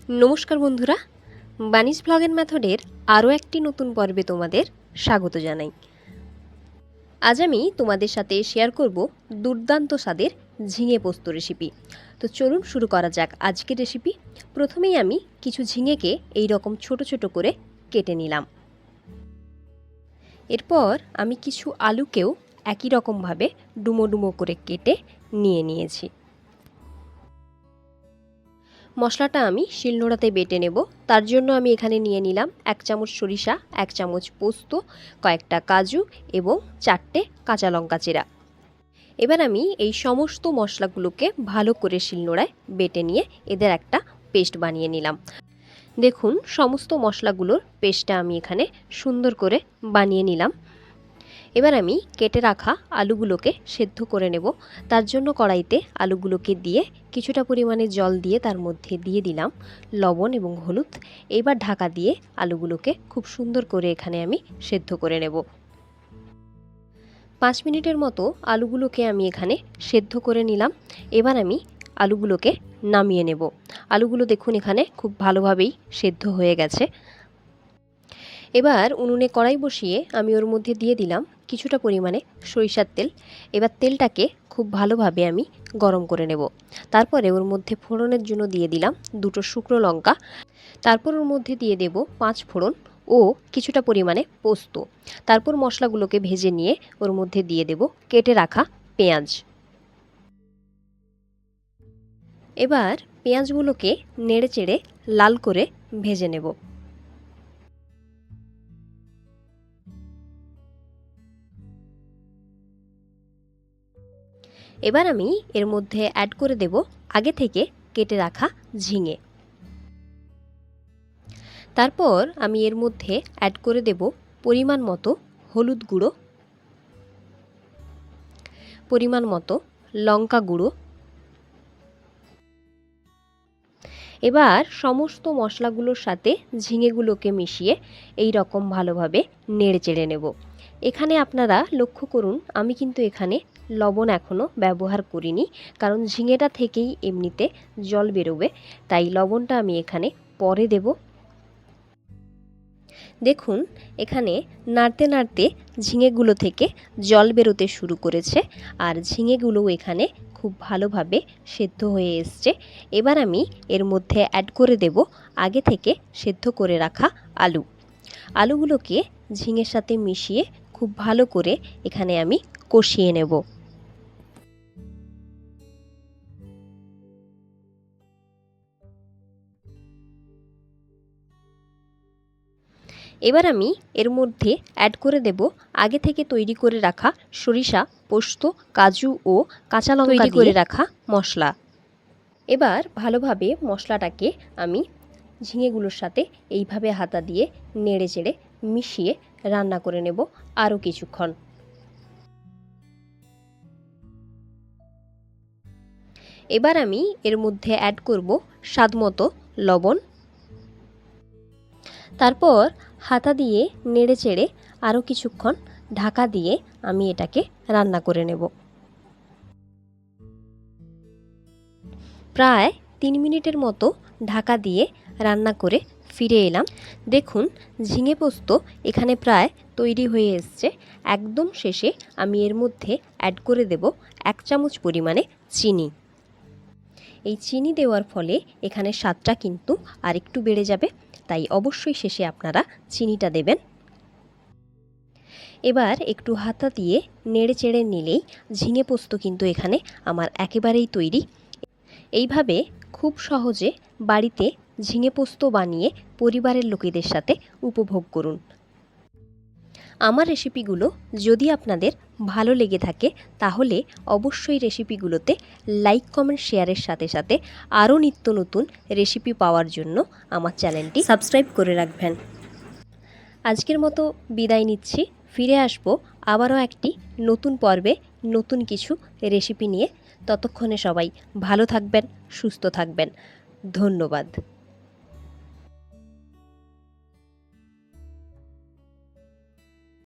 নমস্কার বন্ধুরা, বানিজ blog and মেথডের আরও একটি নতুন পর্বে তোমাদের স্বাগত জানাই। আজ আমি তোমাদের সাথে শেয়ার করব দুর্দান্ত স্বাদের ঝিঙে পোস্ত রেসিপি। তো চলুন শুরু করা যাক আজকের রেসিপি। প্রথমেই আমি কিছু ঝিঙেকে এই রকম ছোট ছোট করে কেটে নিলাম। এরপর আমি কিছু আলুকেও একই রকমভাবে ডুমো ডুমো করে কেটে নিয়েছি। মশলাটা আমি শিলনোড়াতে বেটে নেব। তার জন্য আমি এখানে নিয়ে নিলাম 1 চামচ সরিষা, 1 চামচ পোস্ত, কয়েকটা কাজু এবং 4টে কাঁচা লঙ্কা চেরা। এবার আমি এই সমস্ত মশলাগুলোকে ভালো করে শিলনোড়ায় বেটে নিয়ে এদের একটা পেস্ট বানিয়ে নিলাম। দেখুন, সমস্ত মশলাগুলোর পেস্টটা আমি এখানে সুন্দর করে বানিয়ে নিলাম। এবার আমি কেটে রাখা আলুগুলোকে সেদ্ধ করে নেব। তার জন্য কড়াইতে আলুগুলোকে দিয়ে কিছুটা পরিমাণে জল দিয়ে তার মধ্যে দিয়ে দিলাম লবণ এবং হলুদ। এবার ঢাকা দিয়ে আলুগুলোকে খুব সুন্দর করে এখানে আমি সেদ্ধ করে নেব। 5 মিনিটের মতো আলুগুলোকে আমি এখানে সেদ্ধ করে নিলাম। এবার আমি আলুগুলোকে নামিয়ে নেব। আলুগুলো দেখুন এখানে খুব ভালোভাবেই সেদ্ধ হয়ে গেছে। এবার উনুনে কড়াই বসিয়ে আমি ওর মধ্যে দিয়ে দিলাম কিছুটা পরিমাণে সরিষার তেল। এবার তেলটাকে খুব ভালোভাবে আমি গরম করে নেব। তারপরে ওর মধ্যে ফোড়নের জন্য দিয়ে দিলাম 2টো শুকনো লঙ্কা। তারপর ওর মধ্যে দিয়ে দেব 5 ফোড়ন ও কিছুটা পরিমাণে পোস্ত। তারপর মশলাগুলোকে ভেজে নিয়ে ওর মধ্যে দিয়ে দেব কেটে রাখা পেঁয়াজ। এবার পেঁয়াজগুলোকে নেড়ে চেড়ে লাল করে ভেজে নেব। এবার আমি এর মধ্যে অ্যাড করে দেব আগে থেকে কেটে রাখা ঝিঙে। তারপর আমি এর মধ্যে অ্যাড করে দেব পরিমাণ মতো হলুদ গুঁড়ো, পরিমাণ মতো লঙ্কা গুঁড়ো। এবার সমস্ত মশলাগুলোর সাথে ঝিঙেগুলোকে মিশিয়ে এই রকম ভালোভাবে নেড়ে চেড়ে নেব। এখানে আপনারা লক্ষ্য করুন, আমি কিন্তু এখানে লবণ এখনও ব্যবহার করিনি, কারণ ঝিঙেটা থেকেই এমনিতে জল বেরোবে, তাই লবণটা আমি এখানে পরে দেব। দেখুন, এখানে নাড়তে নাড়তে ঝিঙেগুলো থেকে জল বেরোতে শুরু করেছে আর ঝিঙেগুলোও এখানে খুব ভালোভাবে সেদ্ধ হয়ে এসছে। এবার আমি এর মধ্যে অ্যাড করে দেব আগে থেকে সেদ্ধ করে রাখা আলু। আলুগুলোকে ঝিঙের সাথে মিশিয়ে খুব ভালো করে এখানে আমি কষিয়ে নেব। এবার আমি এর মধ্যে অ্যাড করে দেব আগে থেকে তৈরি করে রাখা সরিষা, পোস্ত, কাজু ও কাঁচা লঙ্কা দিয়ে করে রাখা মশলা। এবার ভালোভাবে মশলাটাকে আমি ঝিঙেগুলোর সাথে এইভাবে হাতা দিয়ে নেড়ে চেড়ে মিশিয়ে রান্না করে নেব আরও কিছুক্ষণ। এবার আমি এর মধ্যে অ্যাড করব স্বাদমতো লবণ। তারপর হাতা দিয়ে নেড়ে চেড়ে আরও কিছুক্ষণ ঢাকা দিয়ে আমি এটাকে রান্না করে নেব। প্রায় 3 মিনিটের মতো ঢাকা দিয়ে রান্না করে ফিরে এলাম। দেখুন, ঝিঙে পোস্ত এখানে প্রায় তৈরি হয়ে এসছে। একদম শেষে আমি এর মধ্যে অ্যাড করে দেব 1 চামচ পরিমাণে চিনি। এই চিনি দেওয়ার ফলে এখানে স্বাদটা কিন্তু আরেকটু বেড়ে যাবে, তাই অবশ্যই শেষে আপনারা চিনিটা দেবেন। এবার একটু হাতা দিয়ে নেড়ে চেড়ে নিলেই ঝিঙে পোস্ত কিন্তু এখানে আমার একেবারেই তৈরি। এইভাবে খুব সহজে বাড়িতে ঝিঙে পোস্ত বানিয়ে পরিবারের লোকেদের সাথে উপভোগ করুন। আমার রেসিপিগুলো যদি আপনাদের ভালো লেগে থাকে তাহলে অবশ্যই রেসিপিগুলোতে লাইক, কমেন্ট, শেয়ারের সাথে সাথে আরও নিত্য নতুন রেসিপি পাওয়ার জন্য আমার চ্যানেলটি সাবস্ক্রাইব করে রাখবেন। আজকের মতো বিদায় নিচ্ছি। ফিরে আসব আবারও একটি নতুন পর্বে নতুন কিছু রেসিপি নিয়ে। ততক্ষণে সবাই ভালো থাকবেন, সুস্থ থাকবেন। ধন্যবাদ।